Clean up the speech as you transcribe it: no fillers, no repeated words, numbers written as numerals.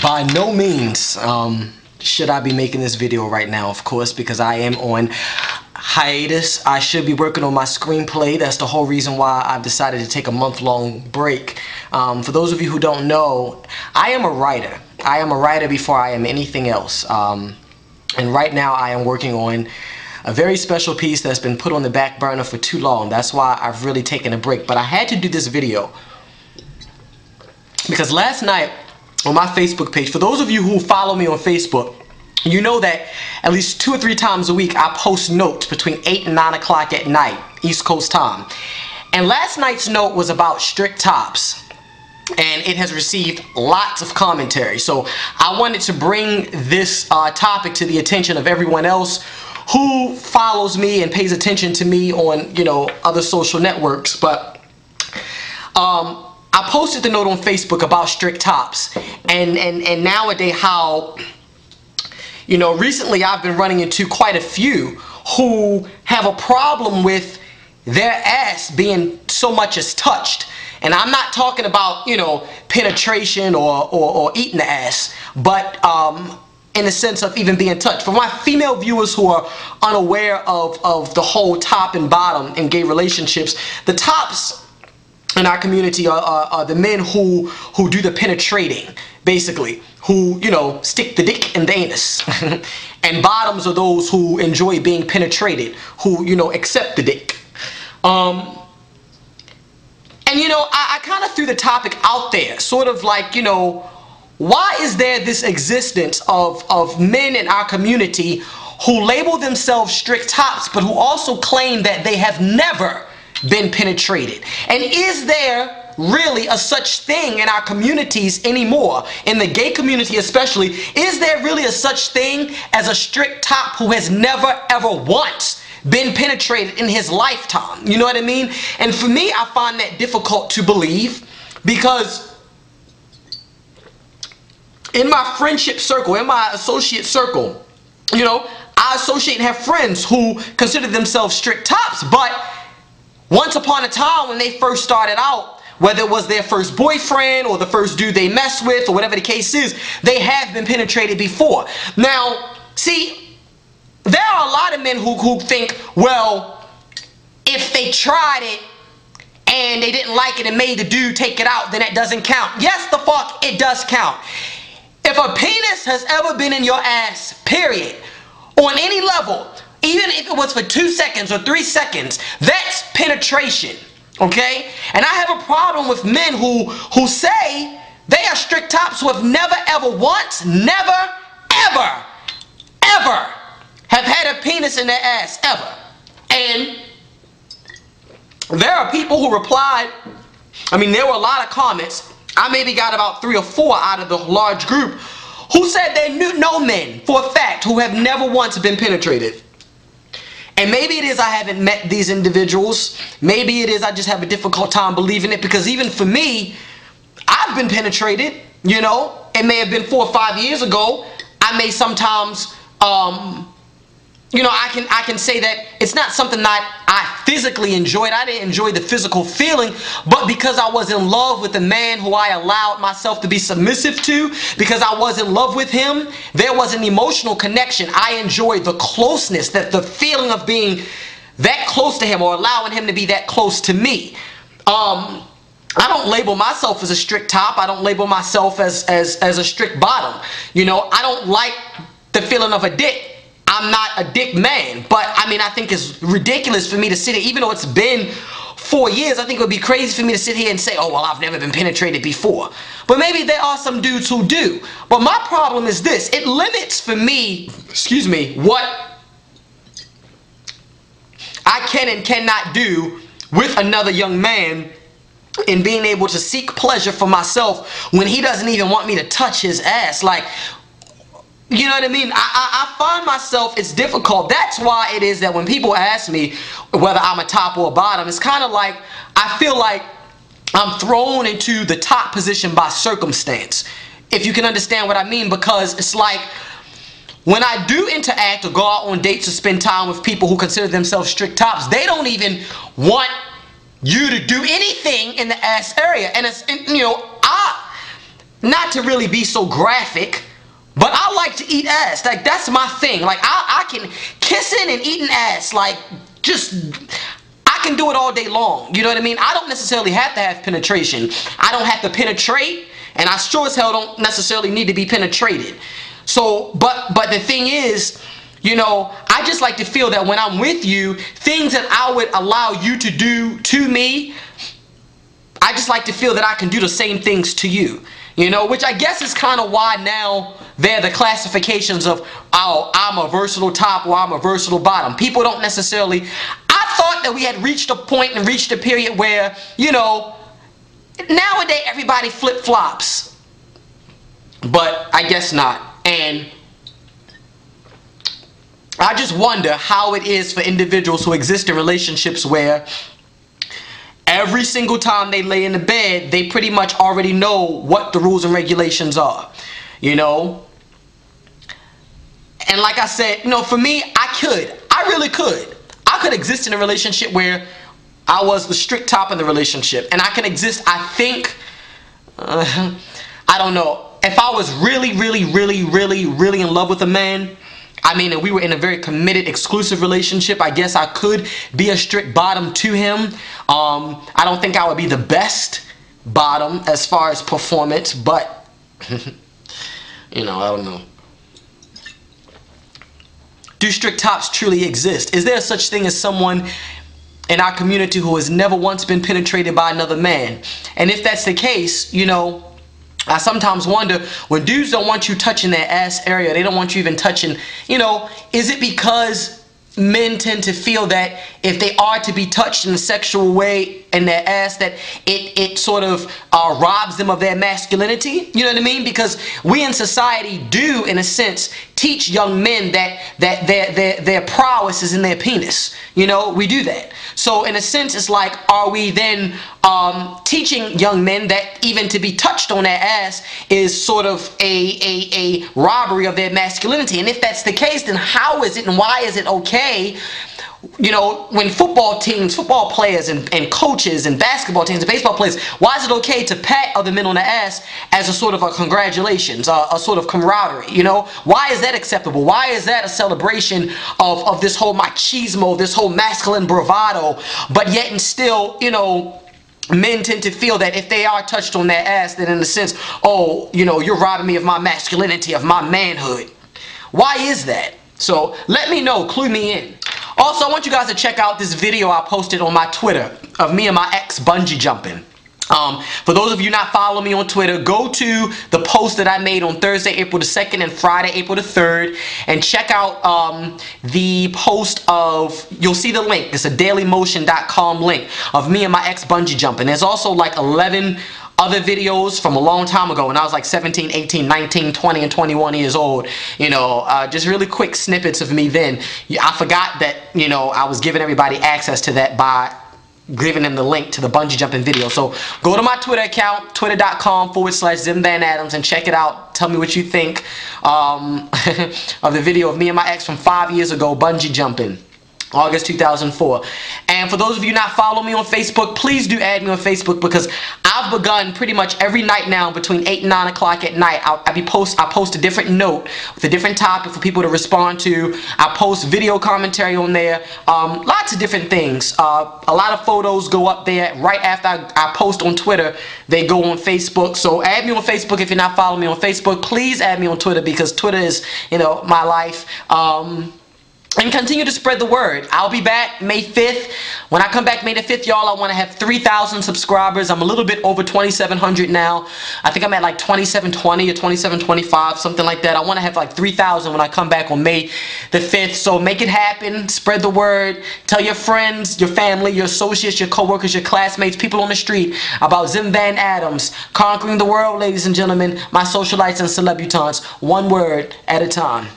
By no means should I be making this video right now, of course, because I am on hiatus. I should be working on my screenplay. That's the whole reason why I've decided to take a month-long break. For those of you who don't know, I am a writer. I am a writer before I am anything else. And right now I am working on a very special piece that's been put on the back burner for too long. That's why I've really taken a break. But I had to do this video because last night on my Facebook page, for those of you who follow me on Facebook, you know that at least 2 or 3 times a week I post notes between 8 and 9 o'clock at night, East Coast time. And last night's note was about strict tops, and it has received lots of commentary. So I wanted to bring this topic to the attention of everyone else who follows me and pays attention to me on, you know, other social networks. But I posted the note on Facebook about strict tops, and nowadays how, you know, recently I've been running into quite a few who have a problem with their ass being so much as touched. And I'm not talking about, you know, penetration or eating the ass, but in the sense of even being touched. For my female viewers who are unaware of the whole top and bottom in gay relationships, the tops in our community are the men who do the penetrating, basically, who, you know, stick the dick in the anus. And bottoms are those who enjoy being penetrated, who, you know, accept the dick. And, you know, I kind of threw the topic out there, sort of like, you know, why is there this existence of men in our community who label themselves strict tops, but who also claim that they have never been penetrated? And is there really a such thing in our communities anymore, in the gay community especially? Is there really a such thing as a strict top who has never ever once been penetrated in his lifetime? You know what I mean? And for me, I find that difficult to believe, because in my friendship circle, in my associate circle, you know, I associate and have friends who consider themselves strict tops, but once upon a time when they first started out, whether it was their first boyfriend or the first dude they messed with or whatever the case is, they have been penetrated before. Now, see, there are a lot of men who think, well, if they tried it and they didn't like it and made the dude take it out, then it doesn't count. Yes, the fuck, it does count. If a penis has ever been in your ass, period, on any level, even if it was for 2 seconds or 3 seconds, that's penetration, okay? And I have a problem with men who say they are strict tops who have never ever once, never, ever, ever have had a penis in their ass, ever. And there are people who replied, I mean, there were a lot of comments. I maybe got about 3 or 4 out of the large group who said they knew no men for a fact who have never once been penetrated. And maybe it is I haven't met these individuals. Maybe it is I just have a difficult time believing it, because even for me, I've been penetrated, you know. It may have been 4 or 5 years ago. I may sometimes, you know, I can say that it's not something that I physically enjoyed. I didn't enjoy the physical feeling, but because I was in love with the man who I allowed myself to be submissive to, because I was in love with him, there was an emotional connection. I enjoyed the closeness, that the feeling of being that close to him, or allowing him to be that close to me. I don't label myself as a strict top. I don't label myself as a strict bottom. You know, I don't like the feeling of a dick. I'm not a dick man, but I mean, I think it's ridiculous for me to sit here, even though it's been 4 years, I think it would be crazy for me to sit here and say, oh, well, I've never been penetrated before. But maybe there are some dudes who do. But my problem is this: it limits for me, excuse me, what I can and cannot do with another young man in being able to seek pleasure for myself when he doesn't even want me to touch his ass. Like, you know what I mean? I find myself, it's difficult. That's why it is that when people ask me whether I'm a top or a bottom, it's kind of like, I feel like I'm thrown into the top position by circumstance, if you can understand what I mean. Because it's like, when I do interact or go out on dates or spend time with people who consider themselves strict tops, they don't even want you to do anything in the ass area. And it's, you know, not to really be so graphic, but I like to eat ass. Like, that's my thing. Like, I can kissing and eating ass, like, just, I can do it all day long. You know what I mean? I don't necessarily have to have penetration. I don't have to penetrate, and I sure as hell don't necessarily need to be penetrated. So, but the thing is, you know, I just like to feel that when I'm with you, things that I would allow you to do to me, I just like to feel that I can do the same things to you. You know, which I guess is kind of why now they're the classifications of, oh, I'm a versatile top or I'm a versatile bottom. People don't necessarily, I thought that we had reached a point and reached a period where, you know, nowadays everybody flip-flops. But I guess not. And I just wonder how it is for individuals who exist in relationships where every single time they lay in the bed, they pretty much already know what the rules and regulations are, you know? And like I said, you know, for me, I really could. I could exist in a relationship where I was the strict top in the relationship. And I can exist, I think, I don't know. If I was really in love with a man, I mean, and we were in a very committed, exclusive relationship, I guess I could be a strict bottom to him. I don't think I would be the best bottom as far as performance, but, you know, I don't know. Do strict tops truly exist? Is there such thing as someone in our community who has never once been penetrated by another man? And if that's the case, you know, I sometimes wonder, when dudes don't want you touching their ass area, they don't want you even touching, you know, is it because men tend to feel that if they are to be touched in a sexual way in their ass, that it sort of robs them of their masculinity? You know what I mean? Because we in society do, in a sense, teach young men that their prowess is in their penis. You know, we do that. So in a sense, it's like, are we then teaching young men that even to be touched on their ass is sort of a robbery of their masculinity? And if that's the case, then how is it and why is it okay, you know, when football teams, football players and coaches and basketball teams and baseball players, why is it okay to pat other men on the ass as a sort of a congratulations, a sort of camaraderie, you know? Why is that acceptable? Why is that a celebration of this whole machismo, this whole masculine bravado, but yet and still, you know, men tend to feel that if they are touched on their ass, then in a sense, oh, you know, you're robbing me of my masculinity, of my manhood. Why is that? So let me know, clue me in. Also, I want you guys to check out this video I posted on my Twitter of me and my ex bungee jumping. For those of you not following me on Twitter, go to the post that I made on Thursday, April the 2nd and Friday, April the 3rd, and check out the post of, you'll see the link, it's a dailymotion.com link of me and my ex bungee jumping. There's also like 11 other videos from a long time ago when I was like 17, 18, 19, 20, and 21 years old. You know, just really quick snippets of me then. I forgot that, you know, I was giving everybody access to that by giving them the link to the bungee jumping video. So go to my Twitter account, twitter.com/VanAdams, and check it out. Tell me what you think of the video of me and my ex from 5 years ago bungee jumping. August 2004. And for those of you not following me on Facebook, please do add me on Facebook, because I've begun pretty much every night now between 8 and 9 o'clock at night. I post a different note with a different topic for people to respond to. I post video commentary on there, lots of different things. A lot of photos go up there right after I post on Twitter. They go on Facebook. So add me on Facebook if you're not following me on Facebook. Please add me on Twitter, because Twitter is, you know, my life. And continue to spread the word. I'll be back May 5th. When I come back May the 5th, y'all, I want to have 3,000 subscribers. I'm a little bit over 2,700 now. I think I'm at like 2,720 or 2,725, something like that. I want to have like 3,000 when I come back on May the 5th. So make it happen. Spread the word. Tell your friends, your family, your associates, your co-workers, your classmates, people on the street about VanAdams conquering the world, ladies and gentlemen, my socialites and celebutants, one word at a time.